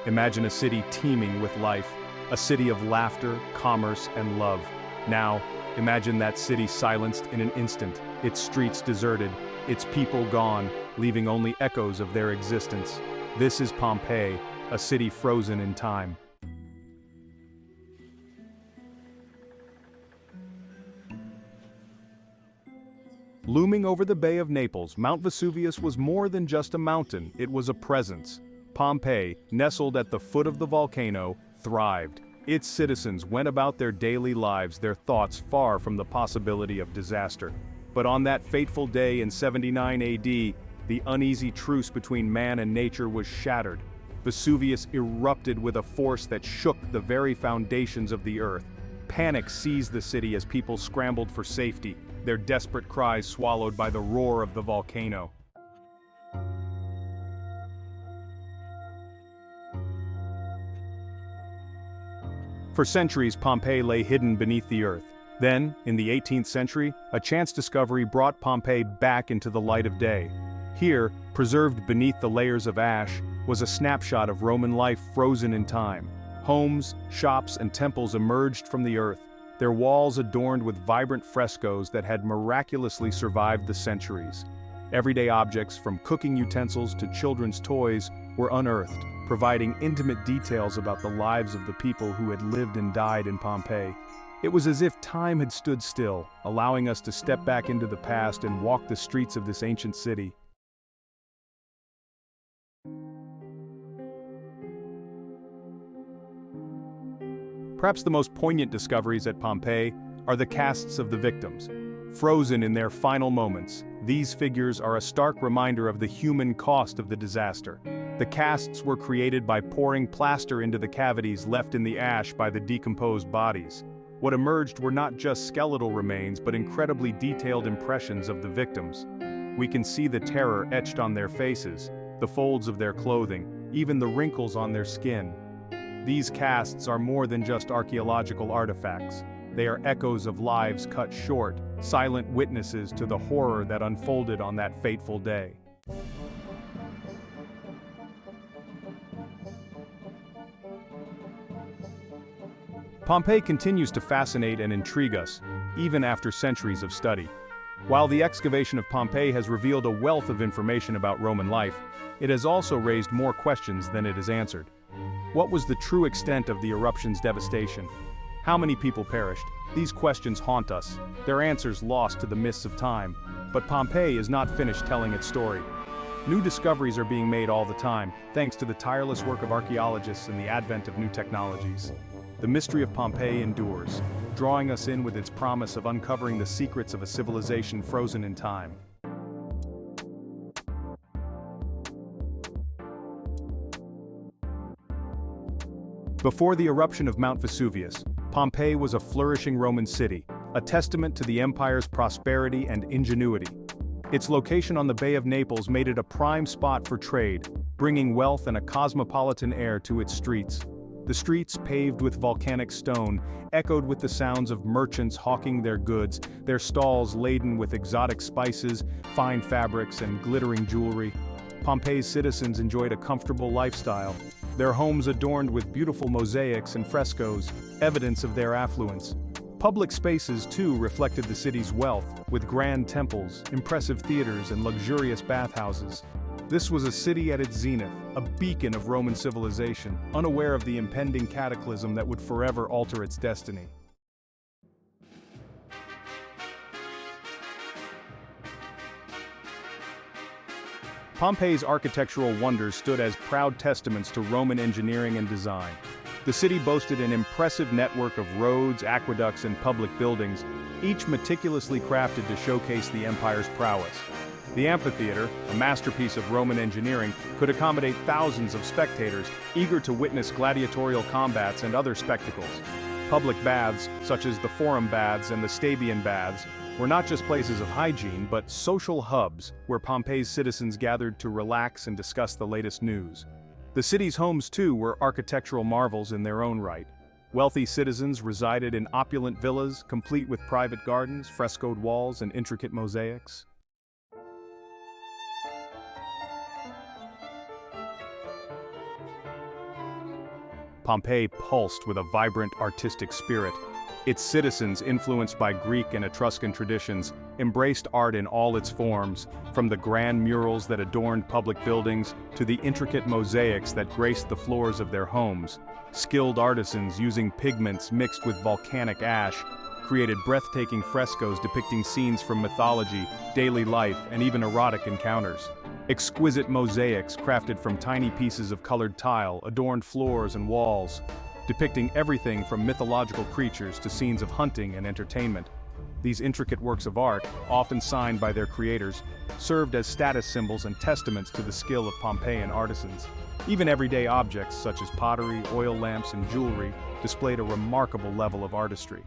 Imagine a city teeming with life, a city of laughter, commerce, and love. Now, imagine that city silenced in an instant, its streets deserted, its people gone, leaving only echoes of their existence. This is Pompeii, a city frozen in time. Looming over the Bay of Naples, Mount Vesuvius was more than just a mountain, it was a presence. Pompeii, nestled at the foot of the volcano, thrived. Its citizens went about their daily lives, their thoughts far from the possibility of disaster. But on that fateful day in 79 AD, the uneasy truce between man and nature was shattered. Vesuvius erupted with a force that shook the very foundations of the earth. Panic seized the city as people scrambled for safety, their desperate cries swallowed by the roar of the volcano. For centuries, Pompeii lay hidden beneath the earth. Then, in the 18th century, a chance discovery brought Pompeii back into the light of day. Here, preserved beneath the layers of ash, was a snapshot of Roman life frozen in time. Homes, shops, and temples emerged from the earth, their walls adorned with vibrant frescoes that had miraculously survived the centuries. Everyday objects, from cooking utensils to children's toys, were unearthed, providing intimate details about the lives of the people who had lived and died in Pompeii. It was as if time had stood still, allowing us to step back into the past and walk the streets of this ancient city. Perhaps the most poignant discoveries at Pompeii are the casts of the victims. Frozen in their final moments, these figures are a stark reminder of the human cost of the disaster. The casts were created by pouring plaster into the cavities left in the ash by the decomposed bodies. What emerged were not just skeletal remains but incredibly detailed impressions of the victims. We can see the terror etched on their faces, the folds of their clothing, even the wrinkles on their skin. These casts are more than just archaeological artifacts. They are echoes of lives cut short, silent witnesses to the horror that unfolded on that fateful day. Pompeii continues to fascinate and intrigue us, even after centuries of study. While the excavation of Pompeii has revealed a wealth of information about Roman life, it has also raised more questions than it has answered. What was the true extent of the eruption's devastation? How many people perished? These questions haunt us, their answers lost to the mists of time. But Pompeii is not finished telling its story. New discoveries are being made all the time, thanks to the tireless work of archaeologists and the advent of new technologies. The mystery of Pompeii endures, drawing us in with its promise of uncovering the secrets of a civilization frozen in time. Before the eruption of Mount Vesuvius, Pompeii was a flourishing Roman city, a testament to the empire's prosperity and ingenuity. Its location on the Bay of Naples made it a prime spot for trade, bringing wealth and a cosmopolitan air to its streets. The streets, paved with volcanic stone, echoed with the sounds of merchants hawking their goods, their stalls laden with exotic spices, fine fabrics, and glittering jewelry. Pompeii's citizens enjoyed a comfortable lifestyle, their homes adorned with beautiful mosaics and frescoes, evidence of their affluence. Public spaces, too, reflected the city's wealth, with grand temples, impressive theaters, and luxurious bathhouses. This was a city at its zenith, a beacon of Roman civilization, unaware of the impending cataclysm that would forever alter its destiny. Pompeii's architectural wonders stood as proud testaments to Roman engineering and design. The city boasted an impressive network of roads, aqueducts, and public buildings, each meticulously crafted to showcase the empire's prowess. The amphitheater, a masterpiece of Roman engineering, could accommodate thousands of spectators eager to witness gladiatorial combats and other spectacles. Public baths, such as the Forum Baths and the Stabian Baths, were not just places of hygiene, but social hubs where Pompeii's citizens gathered to relax and discuss the latest news. The city's homes, too, were architectural marvels in their own right. Wealthy citizens resided in opulent villas, complete with private gardens, frescoed walls, and intricate mosaics. Pompeii pulsed with a vibrant artistic spirit. Its citizens, influenced by Greek and Etruscan traditions, embraced art in all its forms, from the grand murals that adorned public buildings to the intricate mosaics that graced the floors of their homes. Skilled artisans using pigments mixed with volcanic ash created breathtaking frescoes depicting scenes from mythology, daily life, and even erotic encounters. Exquisite mosaics crafted from tiny pieces of colored tile adorned floors and walls, depicting everything from mythological creatures to scenes of hunting and entertainment. These intricate works of art, often signed by their creators, served as status symbols and testaments to the skill of Pompeian artisans. Even everyday objects such as pottery, oil lamps, and jewelry displayed a remarkable level of artistry.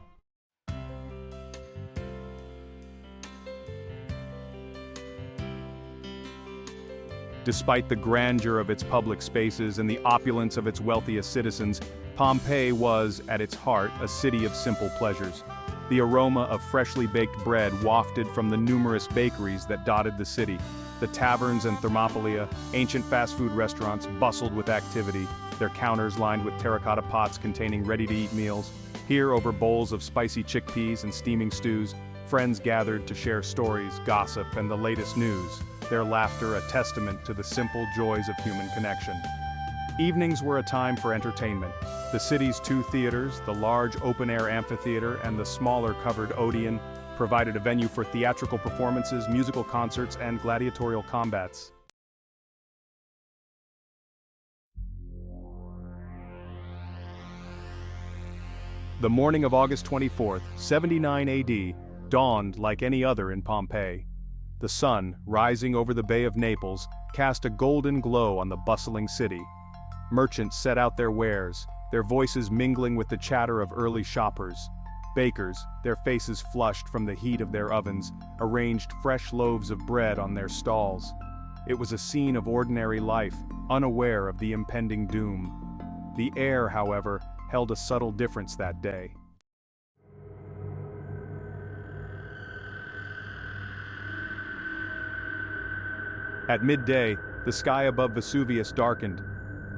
Despite the grandeur of its public spaces and the opulence of its wealthiest citizens, Pompeii was, at its heart, a city of simple pleasures. The aroma of freshly baked bread wafted from the numerous bakeries that dotted the city. The taverns and thermopolia, ancient fast food restaurants, bustled with activity, their counters lined with terracotta pots containing ready-to-eat meals. Here, over bowls of spicy chickpeas and steaming stews, friends gathered to share stories, gossip, and the latest news, their laughter a testament to the simple joys of human connection. Evenings were a time for entertainment. The city's two theaters, the large open-air amphitheater and the smaller covered Odeon, provided a venue for theatrical performances, musical concerts, and gladiatorial combats. The morning of August 24, 79 AD, dawned like any other in Pompeii. The sun, rising over the Bay of Naples, cast a golden glow on the bustling city. Merchants set out their wares, their voices mingling with the chatter of early shoppers. Bakers, their faces flushed from the heat of their ovens, arranged fresh loaves of bread on their stalls. It was a scene of ordinary life, unaware of the impending doom. The air, however, held a subtle difference that day. At midday, the sky above Vesuvius darkened.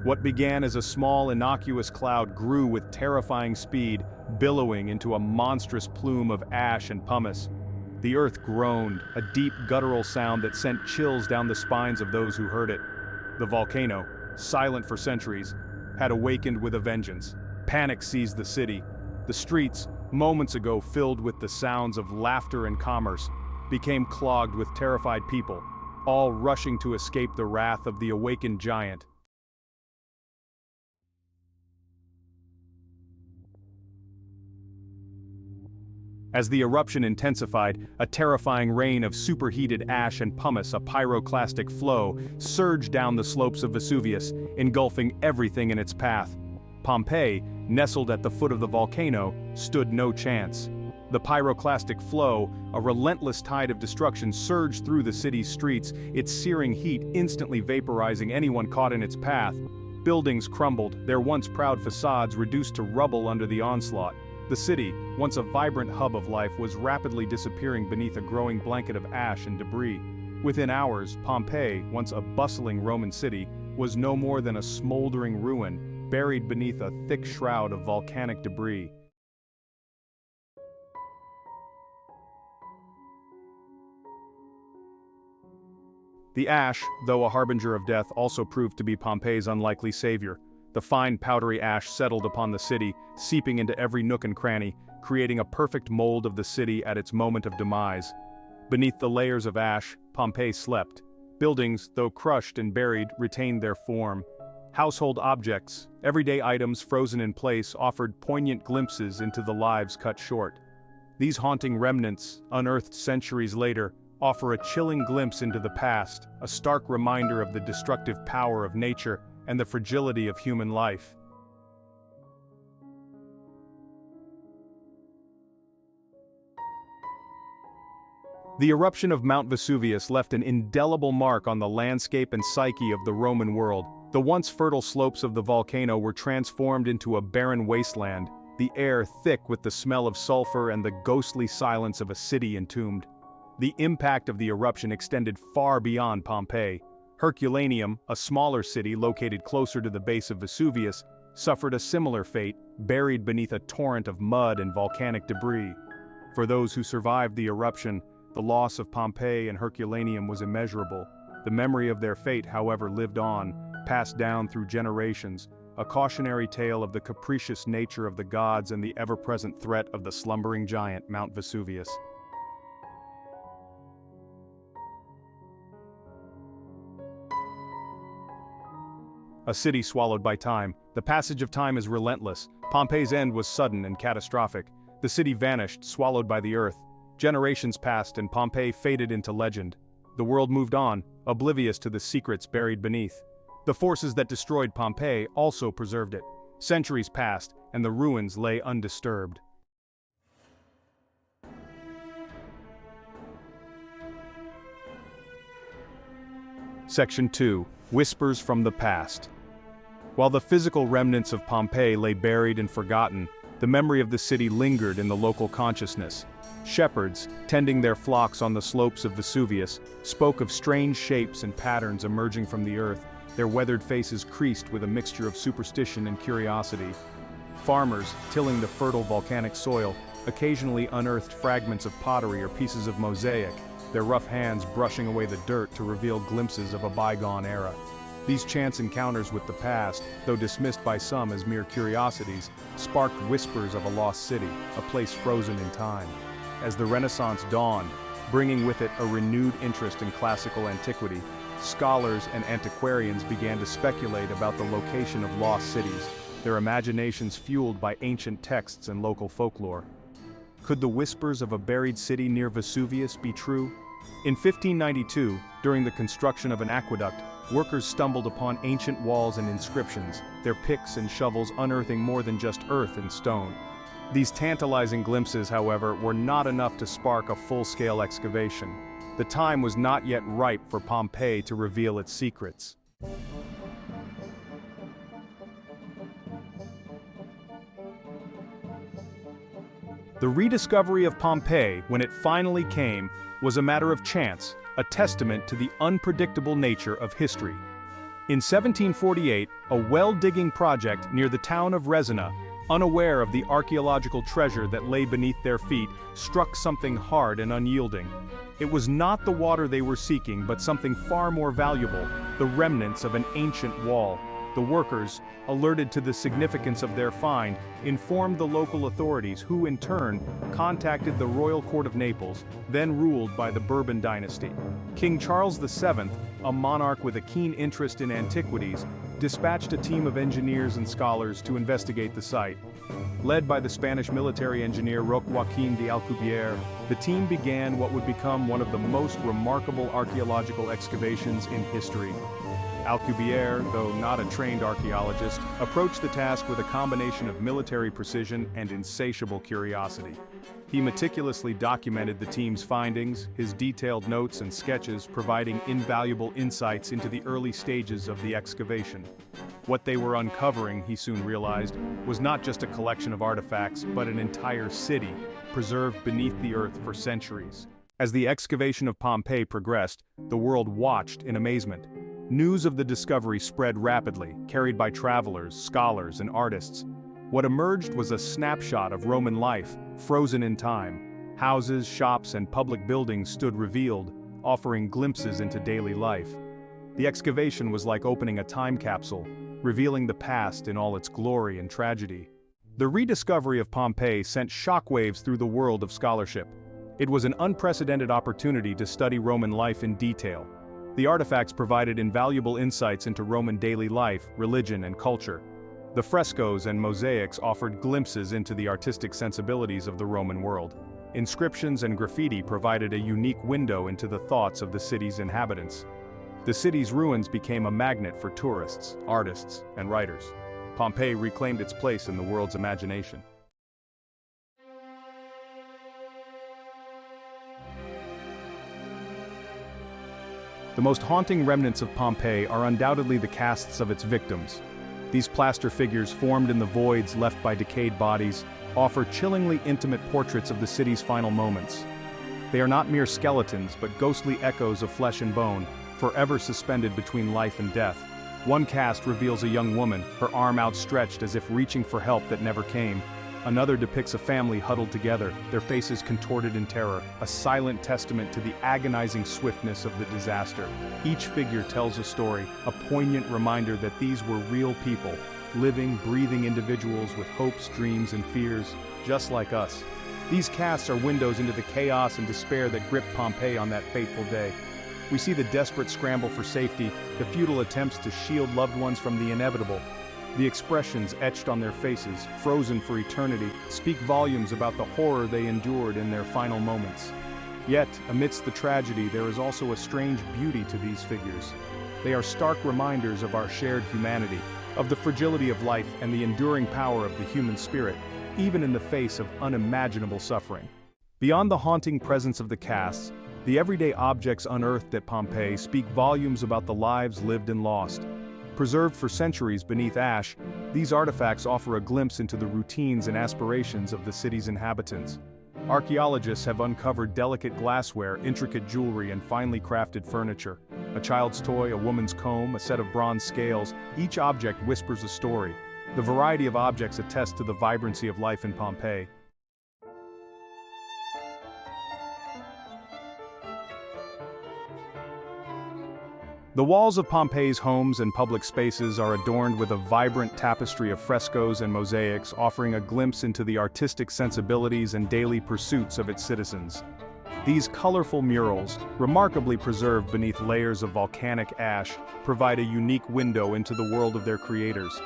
What began as a small, innocuous cloud grew with terrifying speed, billowing into a monstrous plume of ash and pumice. The earth groaned, a deep guttural sound that sent chills down the spines of those who heard it. The volcano, silent for centuries, had awakened with a vengeance. Panic seized the city. The streets, moments ago filled with the sounds of laughter and commerce, became clogged with terrified people, all rushing to escape the wrath of the awakened giant. As the eruption intensified, a terrifying rain of superheated ash and pumice, a pyroclastic flow, surged down the slopes of Vesuvius, engulfing everything in its path. Pompeii, nestled at the foot of the volcano, stood no chance. The pyroclastic flow, a relentless tide of destruction, surged through the city's streets, its searing heat instantly vaporizing anyone caught in its path. Buildings crumbled, their once proud facades reduced to rubble under the onslaught. The city, once a vibrant hub of life, was rapidly disappearing beneath a growing blanket of ash and debris. Within hours, Pompeii, once a bustling Roman city, was no more than a smoldering ruin, buried beneath a thick shroud of volcanic debris. The ash, though a harbinger of death, also proved to be Pompeii's unlikely savior. The fine powdery ash settled upon the city, seeping into every nook and cranny, creating a perfect mold of the city at its moment of demise. Beneath the layers of ash, Pompeii slept. Buildings, though crushed and buried, retained their form. Household objects, everyday items frozen in place, offered poignant glimpses into the lives cut short. These haunting remnants, unearthed centuries later, offer a chilling glimpse into the past, a stark reminder of the destructive power of nature and the fragility of human life. The eruption of Mount Vesuvius left an indelible mark on the landscape and psyche of the Roman world. The once fertile slopes of the volcano were transformed into a barren wasteland, the air thick with the smell of sulfur and the ghostly silence of a city entombed. The impact of the eruption extended far beyond Pompeii. Herculaneum, a smaller city located closer to the base of Vesuvius, suffered a similar fate, buried beneath a torrent of mud and volcanic debris. For those who survived the eruption, the loss of Pompeii and Herculaneum was immeasurable. The memory of their fate, however, lived on, passed down through generations, a cautionary tale of the capricious nature of the gods and the ever-present threat of the slumbering giant Mount Vesuvius. A city swallowed by time. The passage of time is relentless. Pompeii's end was sudden and catastrophic. The city vanished, swallowed by the earth. Generations passed and Pompeii faded into legend. The world moved on, oblivious to the secrets buried beneath. The forces that destroyed Pompeii also preserved it. Centuries passed, and the ruins lay undisturbed. Section 2. Whispers from the Past. While the physical remnants of Pompeii lay buried and forgotten, the memory of the city lingered in the local consciousness. Shepherds, tending their flocks on the slopes of Vesuvius, spoke of strange shapes and patterns emerging from the earth, their weathered faces creased with a mixture of superstition and curiosity. Farmers, tilling the fertile volcanic soil, occasionally unearthed fragments of pottery or pieces of mosaic, their rough hands brushing away the dirt to reveal glimpses of a bygone era. These chance encounters with the past, though dismissed by some as mere curiosities, sparked whispers of a lost city, a place frozen in time. As the Renaissance dawned, bringing with it a renewed interest in classical antiquity, scholars and antiquarians began to speculate about the location of lost cities, their imaginations fueled by ancient texts and local folklore. Could the whispers of a buried city near Vesuvius be true? In 1592, during the construction of an aqueduct, workers stumbled upon ancient walls and inscriptions, their picks and shovels unearthing more than just earth and stone. These tantalizing glimpses, however, were not enough to spark a full-scale excavation. The time was not yet ripe for Pompeii to reveal its secrets. The rediscovery of Pompeii, when it finally came, was a matter of chance, a testament to the unpredictable nature of history. In 1748, a well-digging project near the town of Resina, unaware of the archaeological treasure that lay beneath their feet, struck something hard and unyielding. It was not the water they were seeking, but something far more valuable, the remnants of an ancient wall. The workers, alerted to the significance of their find, informed the local authorities who, in turn, contacted the royal court of Naples, then ruled by the Bourbon dynasty. King Charles VII, a monarch with a keen interest in antiquities, dispatched a team of engineers and scholars to investigate the site. Led by the Spanish military engineer Roque Joaquin de Alcubierre, the team began what would become one of the most remarkable archaeological excavations in history. Alcubierre, though not a trained archaeologist, approached the task with a combination of military precision and insatiable curiosity. He meticulously documented the team's findings, his detailed notes and sketches providing invaluable insights into the early stages of the excavation. What they were uncovering, he soon realized, was not just a collection of artifacts, but an entire city, preserved beneath the earth for centuries. As the excavation of Pompeii progressed, the world watched in amazement. News of the discovery spread rapidly, carried by travelers, scholars, and artists. What emerged was a snapshot of Roman life, frozen in time. Houses, shops, and public buildings stood revealed, offering glimpses into daily life. The excavation was like opening a time capsule, revealing the past in all its glory and tragedy. The rediscovery of Pompeii sent shockwaves through the world of scholarship. It was an unprecedented opportunity to study Roman life in detail. The artifacts provided invaluable insights into Roman daily life, religion, and culture. The frescoes and mosaics offered glimpses into the artistic sensibilities of the Roman world. Inscriptions and graffiti provided a unique window into the thoughts of the city's inhabitants. The city's ruins became a magnet for tourists, artists, and writers. Pompeii reclaimed its place in the world's imagination. The most haunting remnants of Pompeii are undoubtedly the casts of its victims. These plaster figures, formed in the voids left by decayed bodies, offer chillingly intimate portraits of the city's final moments. They are not mere skeletons, but ghostly echoes of flesh and bone, forever suspended between life and death. One cast reveals a young woman, her arm outstretched as if reaching for help that never came. Another depicts a family huddled together, their faces contorted in terror, a silent testament to the agonizing swiftness of the disaster. Each figure tells a story, a poignant reminder that these were real people, living, breathing individuals with hopes, dreams, and fears, just like us. These casts are windows into the chaos and despair that gripped Pompeii on that fateful day. We see the desperate scramble for safety, the futile attempts to shield loved ones from the inevitable. The expressions etched on their faces, frozen for eternity, speak volumes about the horror they endured in their final moments. Yet, amidst the tragedy, there is also a strange beauty to these figures. They are stark reminders of our shared humanity, of the fragility of life and the enduring power of the human spirit, even in the face of unimaginable suffering. Beyond the haunting presence of the casts, the everyday objects unearthed at Pompeii speak volumes about the lives lived and lost. Preserved for centuries beneath ash, these artifacts offer a glimpse into the routines and aspirations of the city's inhabitants. Archaeologists have uncovered delicate glassware, intricate jewelry, and finely crafted furniture. A child's toy, a woman's comb, a set of bronze scales, each object whispers a story. The variety of objects attests to the vibrancy of life in Pompeii. The walls of Pompeii's homes and public spaces are adorned with a vibrant tapestry of frescoes and mosaics, offering a glimpse into the artistic sensibilities and daily pursuits of its citizens. These colorful murals, remarkably preserved beneath layers of volcanic ash, provide a unique window into the world of their creators.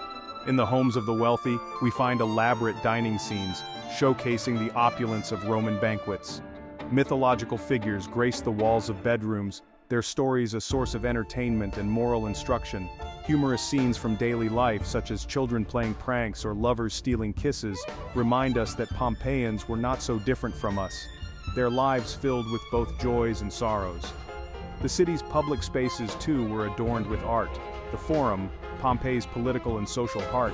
In the homes of the wealthy, we find elaborate dining scenes, showcasing the opulence of Roman banquets. Mythological figures grace the walls of bedrooms, their stories a source of entertainment and moral instruction. Humorous scenes from daily life, such as children playing pranks or lovers stealing kisses, remind us that Pompeians were not so different from us, their lives filled with both joys and sorrows. The city's public spaces, too, were adorned with art. The Forum, Pompeii's political and social heart,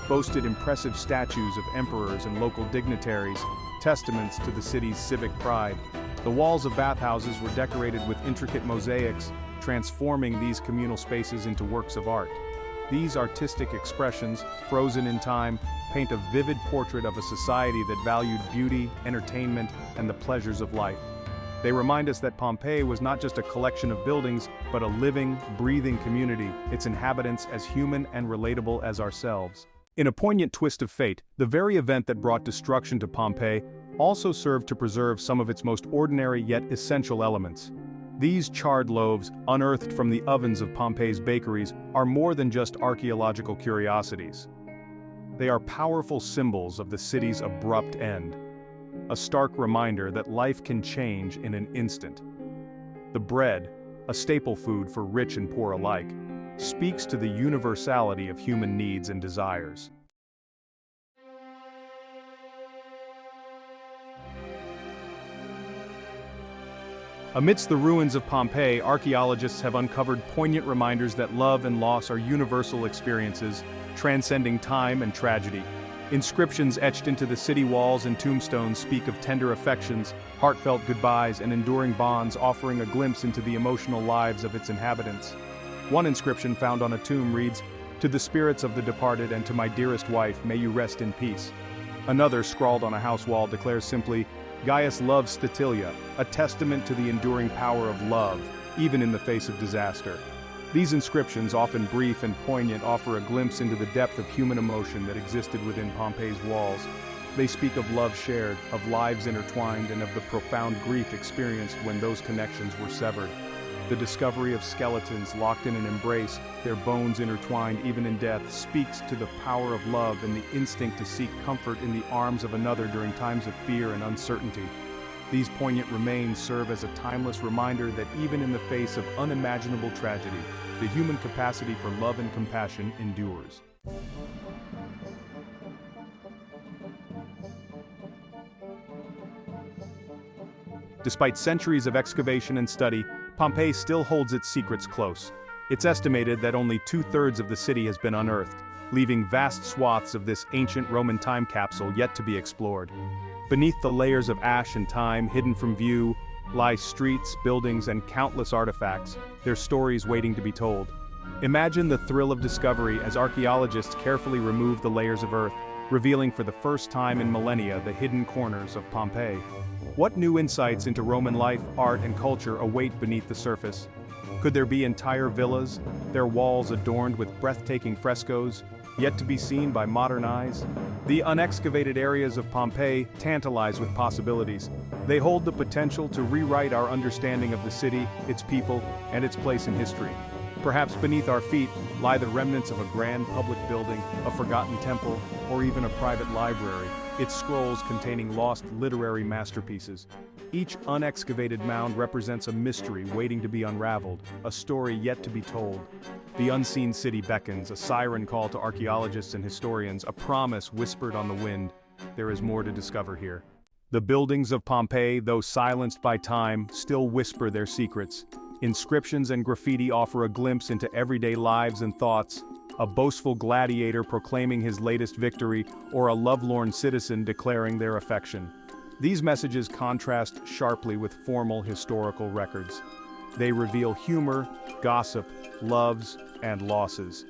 boasted impressive statues of emperors and local dignitaries, testaments to the city's civic pride. The walls of bathhouses were decorated with intricate mosaics, transforming these communal spaces into works of art. These artistic expressions, frozen in time, paint a vivid portrait of a society that valued beauty, entertainment, and the pleasures of life. They remind us that Pompeii was not just a collection of buildings, but a living, breathing community, its inhabitants as human and relatable as ourselves. In a poignant twist of fate, the very event that brought destruction to Pompeii also served to preserve some of its most ordinary yet essential elements. These charred loaves, unearthed from the ovens of Pompeii's bakeries, are more than just archaeological curiosities. They are powerful symbols of the city's abrupt end, a stark reminder that life can change in an instant. The bread, a staple food for rich and poor alike, speaks to the universality of human needs and desires. Amidst the ruins of Pompeii, archaeologists have uncovered poignant reminders that love and loss are universal experiences, transcending time and tragedy. Inscriptions etched into the city walls and tombstones speak of tender affections, heartfelt goodbyes, and enduring bonds, offering a glimpse into the emotional lives of its inhabitants. One inscription found on a tomb reads, "To the spirits of the departed and to my dearest wife, may you rest in peace." Another, scrawled on a house wall, declares simply, "Gaius loves Statilia, a testament to the enduring power of love, even in the face of disaster." These inscriptions, often brief and poignant, offer a glimpse into the depth of human emotion that existed within Pompeii's walls. They speak of love shared, of lives intertwined, and of the profound grief experienced when those connections were severed. The discovery of skeletons locked in an embrace, their bones intertwined even in death, speaks to the power of love and the instinct to seek comfort in the arms of another during times of fear and uncertainty. These poignant remains serve as a timeless reminder that even in the face of unimaginable tragedy, the human capacity for love and compassion endures. Despite centuries of excavation and study, Pompeii still holds its secrets close. It's estimated that only 2/3 of the city has been unearthed, leaving vast swaths of this ancient Roman time capsule yet to be explored. Beneath the layers of ash and time, hidden from view, lie streets, buildings, and countless artifacts, their stories waiting to be told. Imagine the thrill of discovery as archaeologists carefully remove the layers of earth, revealing for the first time in millennia the hidden corners of Pompeii. What new insights into Roman life, art, and culture await beneath the surface? Could there be entire villas, their walls adorned with breathtaking frescoes, yet to be seen by modern eyes? The unexcavated areas of Pompeii tantalize with possibilities. They hold the potential to rewrite our understanding of the city, its people, and its place in history. Perhaps beneath our feet lie the remnants of a grand public building, a forgotten temple, or even a private library, its scrolls containing lost literary masterpieces. Each unexcavated mound represents a mystery waiting to be unraveled, a story yet to be told. The unseen city beckons, a siren call to archaeologists and historians, a promise whispered on the wind. There is more to discover here. The buildings of Pompeii, though silenced by time, still whisper their secrets. Inscriptions and graffiti offer a glimpse into everyday lives and thoughts, a boastful gladiator proclaiming his latest victory, or a lovelorn citizen declaring their affection. These messages contrast sharply with formal historical records. They reveal humor, gossip, loves, and losses.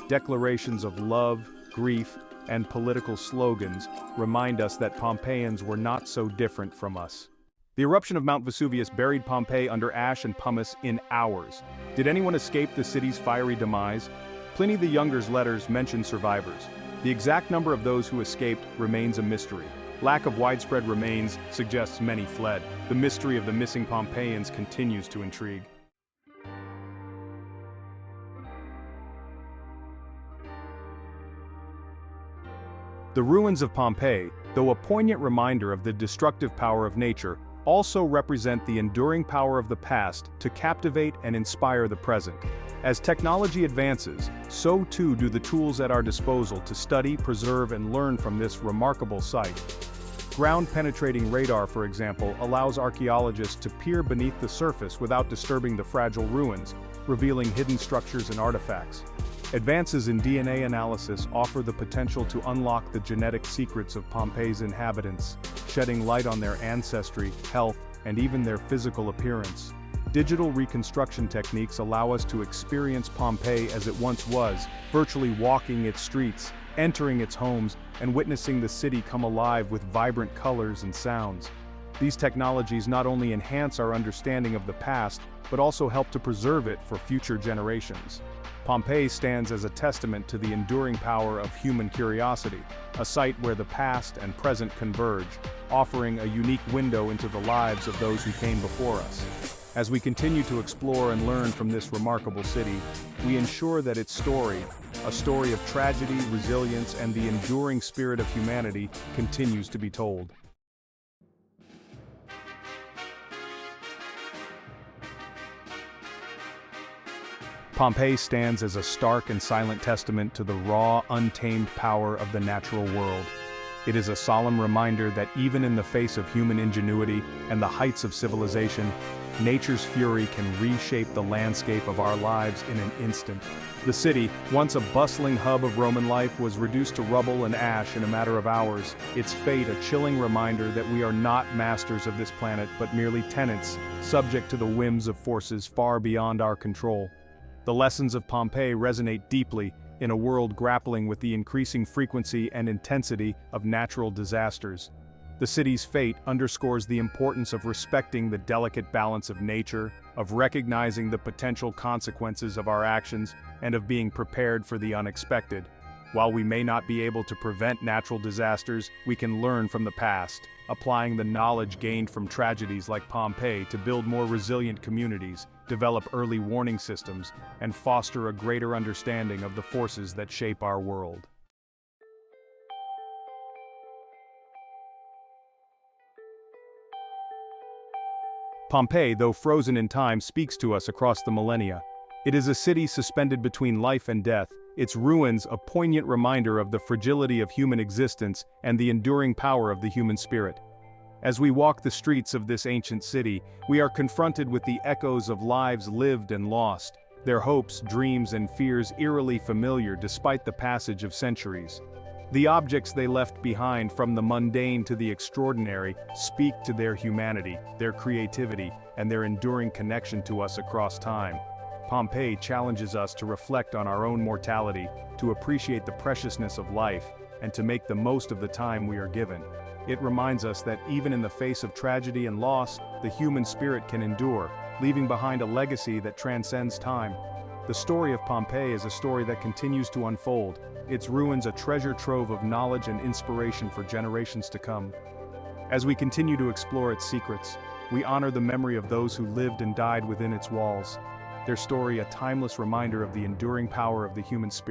Declarations of love, grief, and political slogans remind us that Pompeians were not so different from us. The eruption of Mount Vesuvius buried Pompeii under ash and pumice in hours. Did anyone escape the city's fiery demise? Pliny the Younger's letters mention survivors. The exact number of those who escaped remains a mystery. Lack of widespread remains suggests many fled. The mystery of the missing Pompeians continues to intrigue. The ruins of Pompeii, though a poignant reminder of the destructive power of nature, also represent the enduring power of the past to captivate and inspire the present. As technology advances, so too do the tools at our disposal to study, preserve, and learn from this remarkable site. Ground-penetrating radar, for example, allows archaeologists to peer beneath the surface without disturbing the fragile ruins, revealing hidden structures and artifacts. Advances in DNA analysis offer the potential to unlock the genetic secrets of Pompeii's inhabitants, shedding light on their ancestry, health, and even their physical appearance. Digital reconstruction techniques allow us to experience Pompeii as it once was, virtually walking its streets, entering its homes, and witnessing the city come alive with vibrant colors and sounds. These technologies not only enhance our understanding of the past, but also help to preserve it for future generations. Pompeii stands as a testament to the enduring power of human curiosity, a site where the past and present converge, offering a unique window into the lives of those who came before us. As we continue to explore and learn from this remarkable city, we ensure that its story, a story of tragedy, resilience, and the enduring spirit of humanity, continues to be told. Pompeii stands as a stark and silent testament to the raw, untamed power of the natural world. It is a solemn reminder that even in the face of human ingenuity and the heights of civilization, nature's fury can reshape the landscape of our lives in an instant. The city, once a bustling hub of Roman life, was reduced to rubble and ash in a matter of hours, its fate a chilling reminder that we are not masters of this planet but merely tenants, subject to the whims of forces far beyond our control. The lessons of Pompeii resonate deeply in a world grappling with the increasing frequency and intensity of natural disasters. The city's fate underscores the importance of respecting the delicate balance of nature, of recognizing the potential consequences of our actions, and of being prepared for the unexpected. While we may not be able to prevent natural disasters, we can learn from the past, applying the knowledge gained from tragedies like Pompeii to build more resilient communities, develop early warning systems, and foster a greater understanding of the forces that shape our world. Pompeii, though frozen in time, speaks to us across the millennia. It is a city suspended between life and death, its ruins a poignant reminder of the fragility of human existence and the enduring power of the human spirit. As we walk the streets of this ancient city, we are confronted with the echoes of lives lived and lost, their hopes, dreams, and fears eerily familiar despite the passage of centuries. The objects they left behind, from the mundane to the extraordinary, speak to their humanity, their creativity, and their enduring connection to us across time. Pompeii challenges us to reflect on our own mortality, to appreciate the preciousness of life, and to make the most of the time we are given. It reminds us that even in the face of tragedy and loss, the human spirit can endure, leaving behind a legacy that transcends time. The story of Pompeii is a story that continues to unfold, its ruins a treasure trove of knowledge and inspiration for generations to come. As we continue to explore its secrets, we honor the memory of those who lived and died within its walls, their story a timeless reminder of the enduring power of the human spirit.